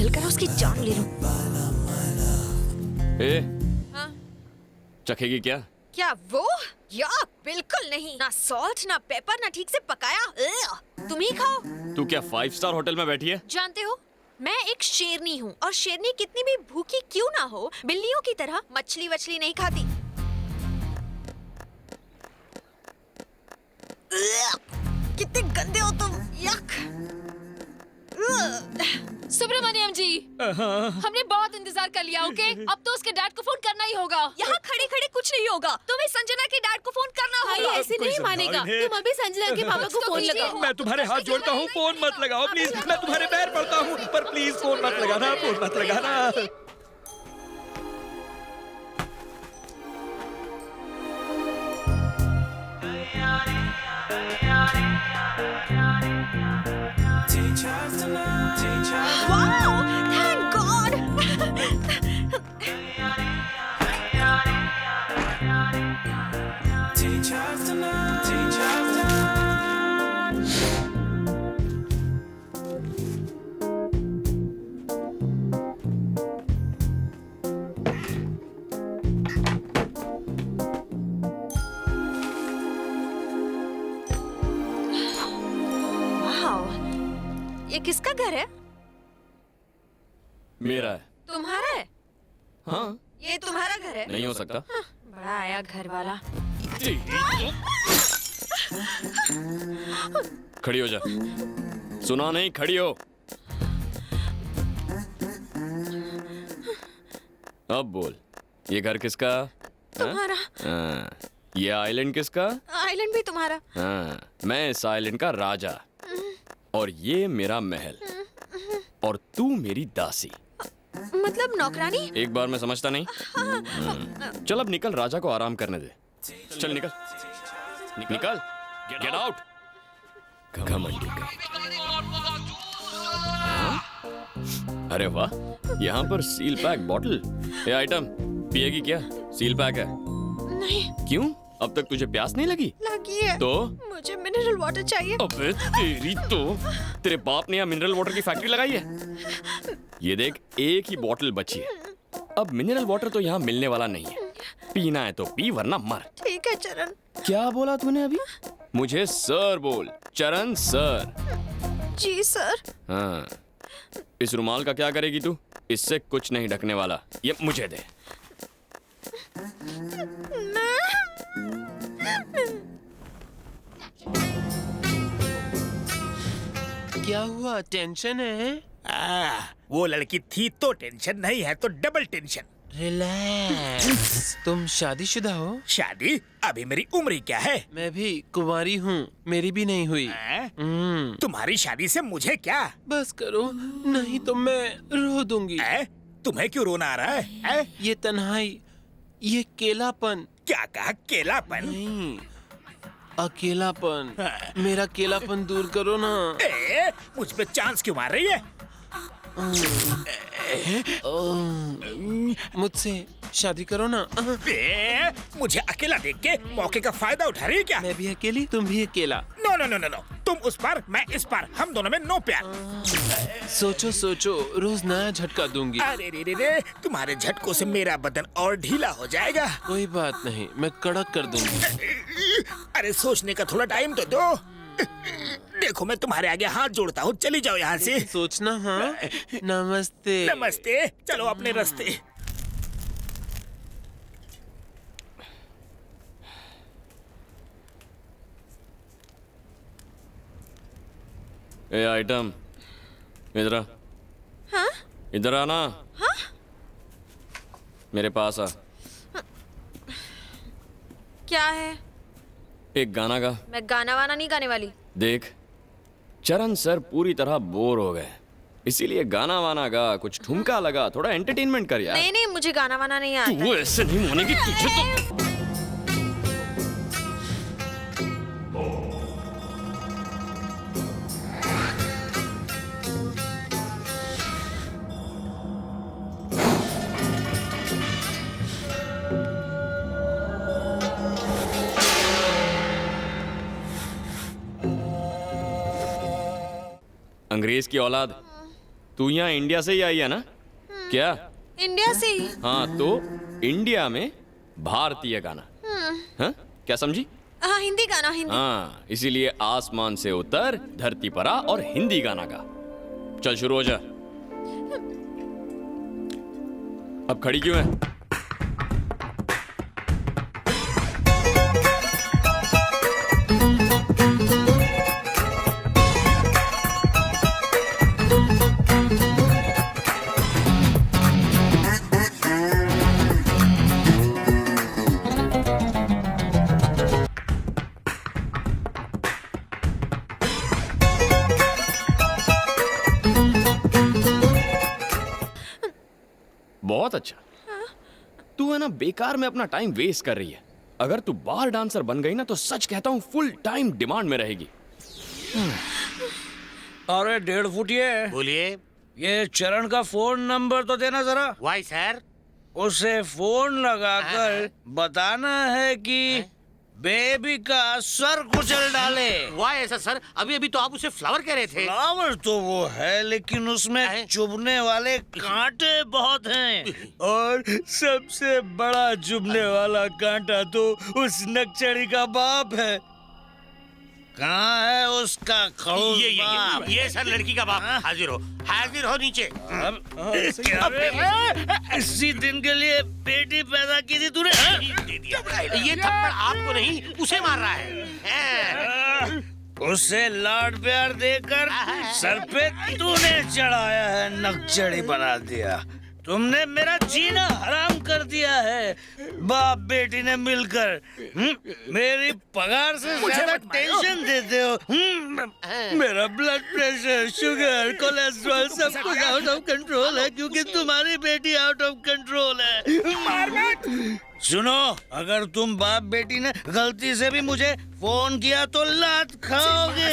दिल करा उसकी जान ले लूं। ए, हाँ? चखेगी क्या? क्या वो? या बिल्कुल नहीं, ना सॉल्ट ना पेपर ना ठीक से पकाया। तुम ही खाओ। तू क्या 5 स्टार होटल में बैठी है? जानते हो, मैं एक शेरनी हूँ और शेरनी कितनी भी भूखी क्यों ना हो, बिल्लियों की तरह मछली वछली नहीं खाती। कितने गंदे हो तुम। यक। सुब्रमण्यम जी, हमने बहुत इंतजार कर लिया। ओके, अब तो उसके डैड को फोन करना ही होगा। यहाँ खड़े खड़े कुछ नहीं होगा, तुम्हें संजना के डैड को फोन करना भाई होगा। ऐसे नहीं मानेगा। तुम अभी संजना के पापा को फोन लगाओ। मैं तुम्हारे हाथ जोड़ता हूँ, फोन मत लगाओ प्लीज। मैं तुम्हारे पैर पड़ता हूँ, पर प्लीज फोन मत लगाना, फोन मत लगाना। Wow, thank God. Wow, ये किसका घर है? मेरा है। तुम्हारा है? हाँ, ये तुम्हारा घर है? नहीं हो सकता। बड़ा आया घर वाला। खड़ी हो जा। सुना नहीं, खड़ी हो। अब बोल, ये घर किसका? तुम्हारा। हाँ, ये आइलैंड किसका? आइलैंड भी तुम्हारा। हाँ, मैं इस आइलैंड का राजा और ये मेरा महल और तू मेरी दासी। मतलब नौकरानी? एक बार मैं समझता नहीं। चल अब निकल, राजा को आराम करने दे। चल निकल, निकल, गेट आउट। घमंडी का। अरे वाह, यहाँ पर सील पैक बॉटल। ये आइटम पिएगी क्या? सील पैक है। नहीं। क्यों? अब तक तुझे प्यास नहीं लगी? लगी है। तो? मुझे मिनरल वाटर चाहिए। अबे तेरी तो, तेरे बाप ने यहाँ मिनरल वाटर की फैक्ट्री लगाई है। ये देख, एक ही बॉटल बची है। अब मिनरल वाटर तो यहाँ मिलने वाला नहीं है। पीना है तो पी, वरना मर। ठीक है चरण। क्या बोला तूने अभी? मुझे सर बोल, चरण सर। जी सर। हाँ, इस रुमाल का क्या करेगी तू? इससे कुछ नहीं ढकने वाला, ये मुझे दे। क्या हुआ, टेंशन है? वो लड़की थी तो टेंशन, नहीं है तो डबल टेंशन। रिलैक्स। तुम शादीशुदा हो? शादी? अभी मेरी उम्र ही क्या है? मैं भी कुंवारी हूँ, मेरी भी नहीं हुई। तुम्हारी शादी से मुझे क्या? बस करो, नहीं तो मैं रो दूंगी। तुम्हें क्यों रोना आ रहा है? ये तन्हाई, ये केलापन। क्या कहा? केलापन? नहीं, अकेलापन। मेरा केलापन दूर करो ना। मुझ पे चांस क्यों मार रही है? मुझसे शादी करो ना। मुझे अकेला देख के मौके का फायदा उठा रही है क्या? मैं भी अकेली, तुम भी अकेला। No no no no no, तुम उस पार, मैं इस पार, हम दोनों में नो प्यार। सोचो सोचो, रोज नया झटका दूंगी। अरे रे रे रे, तुम्हारे झटकों से मेरा बदन और ढीला हो जाएगा। कोई बात नहीं, मैं कड़क कर दूंगी। अरे सोचने का थोड़ा टाइम तो दो। देखो मैं तुम्हारे आगे हाथ जोड़ता हूँ, चली जाओ यहाँ से। सोचना। हाँ, नमस्ते। नमस्ते, चलो अपने रास्ते। ए आइटम, इधर आ। हाँ? इधर आना। हाँ? मेरे पास आ। क्या है? एक गाना गा। मैं गाना वाना नहीं गाने वाली। देख, चरण सर पूरी तरह बोर हो गए, इसीलिए गाना वाना गा, कुछ ठुमका लगा, थोड़ा एंटरटेनमेंट कर यार। नहीं नहीं, मुझे गाना वाना नहीं आता। तू ऐसे नहीं मानेगी, तुझे तो। अंग्रेज की औलाद, तू यहाँ इंडिया से ही आई है ना? क्या? इंडिया से ही। हाँ, तो इंडिया में भारतीय गाना। हाँ, क्या समझी? हाँ, हिंदी गाना, हिंदी। हाँ, इसीलिए आसमान से उतर, धरती पर आ और हिंदी गाना गा। चल शुरू हो जा। अब खड़ी क्यों है? बहुत अच्छा। तू है ना बेकार में अपना टाइम वेस्ट कर रही है। अगर तू बार डांसर बन गई ना तो सच कहता हूँ फुल टाइम डिमांड में रहेगी। अरे 1.5 फुटिए, बोलिए। ये चरण का फोन नंबर तो देना जरा। Why sir? उसे फोन लगाकर बताना है कि बेबी का सर कुचल डाले। वाई ऐसा सर? अभी अभी तो आप उसे फ्लावर कह रहे थे। फ्लावर तो वो है, लेकिन उसमें चुभने वाले कांटे बहुत हैं। और सबसे बड़ा चुभने वाला कांटा तो उस नक्चड़ी का बाप है। कहाँ है उसका खड़ूस बाप? ये सर लड़की का बाप। हाजिर हो नीचे। इसी दिन के लिए बेटी पैदा की थी तूने? दे दिया। ये थप्पड़ आपको नहीं उसे मार रहा है। उसे लाड प्यार देकर सर पे तूने चढ़ाया है, नक्चड़ी बना दिया। तुमने मेरा जीना हराम कर दिया है। बाप बेटी ने मिलकर मेरी पगार से ज्यादा टेंशन देते हो। मेरा ब्लड प्रेशर, शुगर, कोलेस्ट्रॉल सब कुछ आउट ऑफ कंट्रोल है क्योंकि तुम्हारी बेटी आउट ऑफ कंट्रोल है। सुनो, अगर तुम बाप बेटी ने गलती से भी मुझे फोन किया तो लात खाओगे।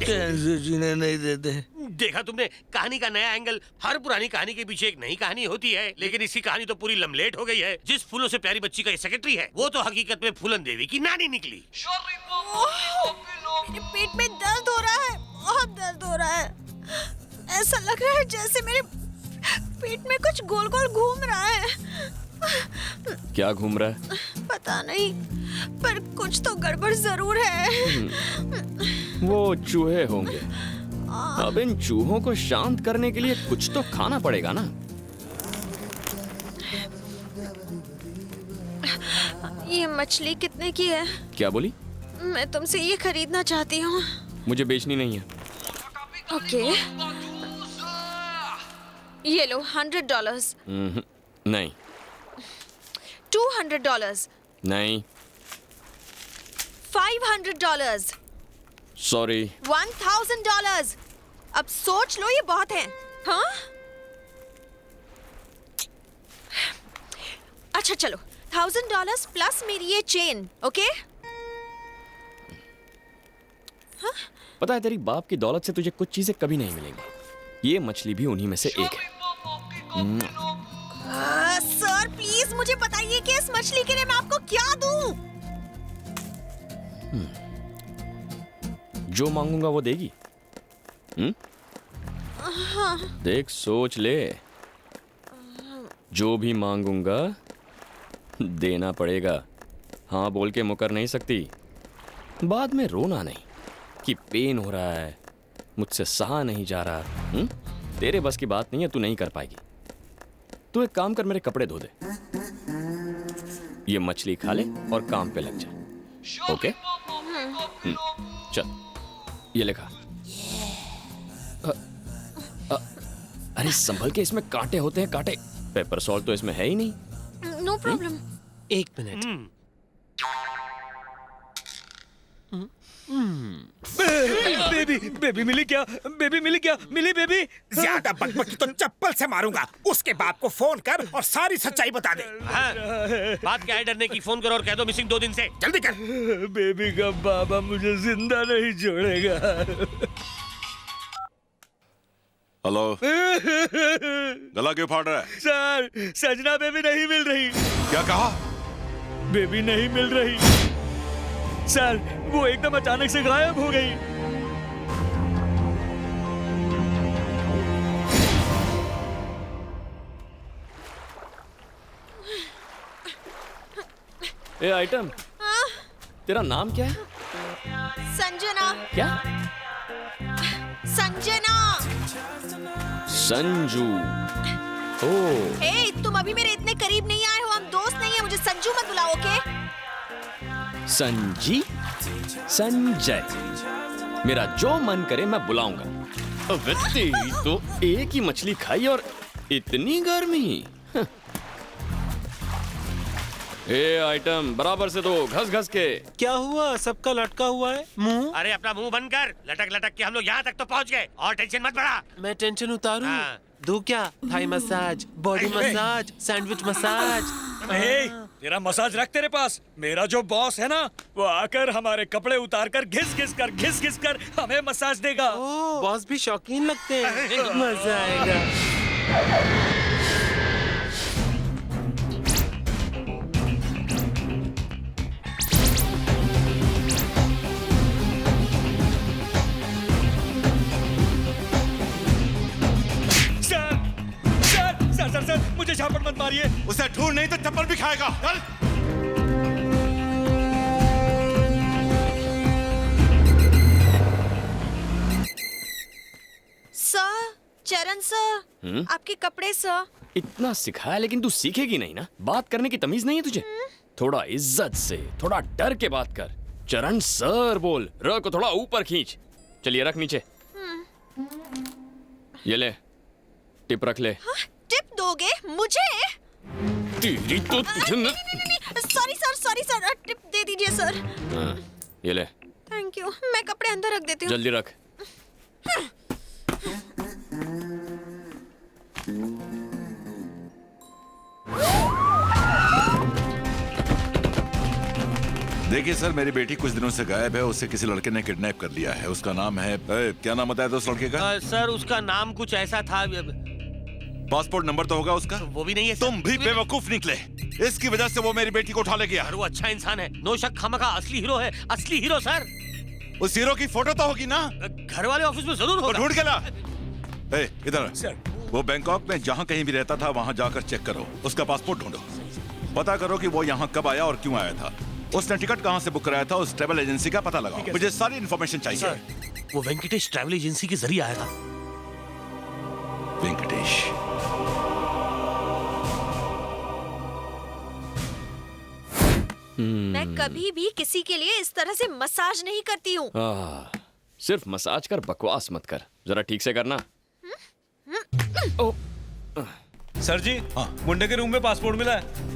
कैसे जीने नहीं देते। देखा तुमने कहानी का नया एंगल। हर पुरानी कहानी के पीछे एक नई कहानी होती है, लेकिन इसकी कहानी तो पूरी लमलेट हो गई है। जिस फूलों से प्यारी बच्ची का ये सेक्रेटरी है, वो तो हकीकत में फूलन देवी की नानी निकली। मेरे पेट में दर्द हो रहा है, बहुत दर्द हो रहा है। ऐसा लग रहा है जैसे मेरे पेट में कुछ गोल गोल घूम रहा है। क्या घूम रहा है? पता नहीं, पर कुछ तो गड़बड़ जरूर है। वो चूहे होंगे। अब इन चूहों को शांत करने के लिए कुछ तो खाना पड़ेगा ना। ये मछली कितने की है? क्या बोली? मैं तुमसे ये खरीदना चाहती हूँ। मुझे बेचनी नहीं है। ओके, ये लो $100। नहीं। $200। नहीं। $500। सॉरी। $1000। अब सोच लो, ये बहुत है। हाँ, अच्छा चलो, $1000 प्लस मेरी ये चेन। ओके? हाँ? पता है तेरी बाप की दौलत से तुझे कुछ चीजें कभी नहीं मिलेंगी। ये मछली भी उन्हीं में से एक है। सर प्लीज मुझे बताइए कि इस मछली के लिए मैं आपको क्या दूं? जो मांगूंगा वो देगी। देख, सोच ले। जो भी मांगूंगा देना पड़ेगा। हाँ बोल के मुकर नहीं सकती। बाद में रोना नहीं कि पेन हो रहा है, मुझसे सहा नहीं जा रहा। तेरे बस की बात नहीं है, तू नहीं कर पाएगी। तू एक काम कर, मेरे कपड़े धो दे, ये मछली खा ले और काम पे लग जा। ओके? चल, ये लिखा। अरे संभल के, इसमें कांटे होते हैं, कांटे। पेपर सॉल्ट तो इसमें है ही नहीं। No problem. 1 मिनट। बेबी मिली क्या? बेबी मिली क्या? मिली बेबी? ज्यादा बकबकी तो चप्पल से मारूंगा। उसके बाप को फोन कर और सारी सच्चाई बता दे। हाँ, बात क्या है डरने की? फोन करो और कह दो मिसिंग 2 दिन से। जल्दी कर। बेबी का बाबा मुझे जिंदा नहीं छोड़ेगा। हेलो। गला क्यों फाड़ रहा है? सर, सजना बेबी नहीं मिल रही। क्या कहा? बेबी नहीं मिल रही सर, वो एकदम अचानक से गायब हो गई। ए आइटम, हाँ? तेरा नाम क्या है? संजना। क्या? संजना। संजू। ओ, हे, तुम अभी मेरे इतने करीब नहीं आए हो, हम दोस्त नहीं है, मुझे संजू मत बुलाओ, ओके? संजी, संजय, मेरा जो मन करे मैं बुलाऊंगा। अबे तेरी तो एक ही मछली खाई और इतनी गर्मी। ए आइटम, बराबर से दो, घस घस के। क्या हुआ? सबका लटका हुआ है मुंह। अरे अपना मुंह बंद कर, लटक लटक के हम लोग यहाँ तक तो पहुँच गए और टेंशन मत बढ़ा। मैं टेंशन उतारूं? हाँ। दो क्या? Thai massage, body massage, sandwich massage. तेरा मसाज रख तेरे पास। मेरा जो बॉस है ना, वो आकर हमारे कपड़े उतार कर घिस घिस कर हमें मसाज देगा। ओह, बॉस भी शौकीन लगते हैं। मजा आएगा। सर, मुझे झापड़ मत मारिए। उसे ढूंढ, नहीं तो चप्पल भी खाएगा। चल। सर, चरण सर, आपके कपड़े सर। इतना सिखाया लेकिन तू सीखेगी नहीं ना। बात करने की तमीज नहीं है तुझे। थोड़ा इज्जत से, थोड़ा डर के बात कर। चरण सर बोल, र को थोड़ा ऊपर खींच। चलिए रख नीचे। ये ले, टिप रख ले। हाँ, टिप दोगे मुझे? तेरी तो तुझे न... सॉरी सर, टिप दे दीजिए सर। हाँ, ये ले। थैंक यू, मैं कपड़े अंदर रख देती हूँ। जल्दी रख। देखिए सर, मेरी बेटी कुछ दिनों से गायब है। उसे किसी लड़के ने किडनैप कर लिया है। उसका नाम है क्या नाम बताया था उस लड़के का? सर उसका नाम कुछ ऐसा था। पासपोर्ट नंबर तो होगा उसका? वो भी नहीं है सर। तुम भी बेवकूफ निकले। इसकी वजह से वो मेरी बेटी को उठा ले गया। वो अच्छा इंसान है, नो शक। खामखा असली हीरो है, असली हीरो सर। उस हीरो की फोटो तो होगी ना? घर वाले ऑफिस में जरूर होगा। ढूंढ के ला। इधर सर। वो बैंकॉक में जहाँ कहीं भी रहता था वहाँ जाकर चेक करो। उसका पासपोर्ट ढूंढो, पता करो कि वो यहाँ कब आया और क्यों आया था। उसने टिकट कहाँ से बुक कराया था, उस ट्रैवल एजेंसी का पता लगाओ। मुझे सारी इन्फॉर्मेशन चाहिए। वो वेंकटेश ट्रैवल एजेंसी के जरिए आया था। वेंकटेश। मैं कभी भी किसी के लिए इस तरह से मसाज नहीं करती हूँ। सिर्फ मसाज कर, बकवास मत कर। जरा ठीक से करना। ओ, सर जी, मुंडे के रूम में पासपोर्ट मिला है।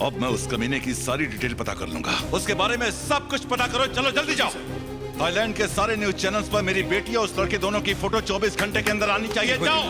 अब मैं उस कमीने की सारी डिटेल पता कर लूंगा। उसके बारे में सब कुछ पता करो। चलो जल्दी जाओ। थाईलैंड के सारे न्यूज चैनल्स पर मेरी बेटी और उस लड़के दोनों की फोटो 24 घंटे के अंदर आनी चाहिए। जाओ।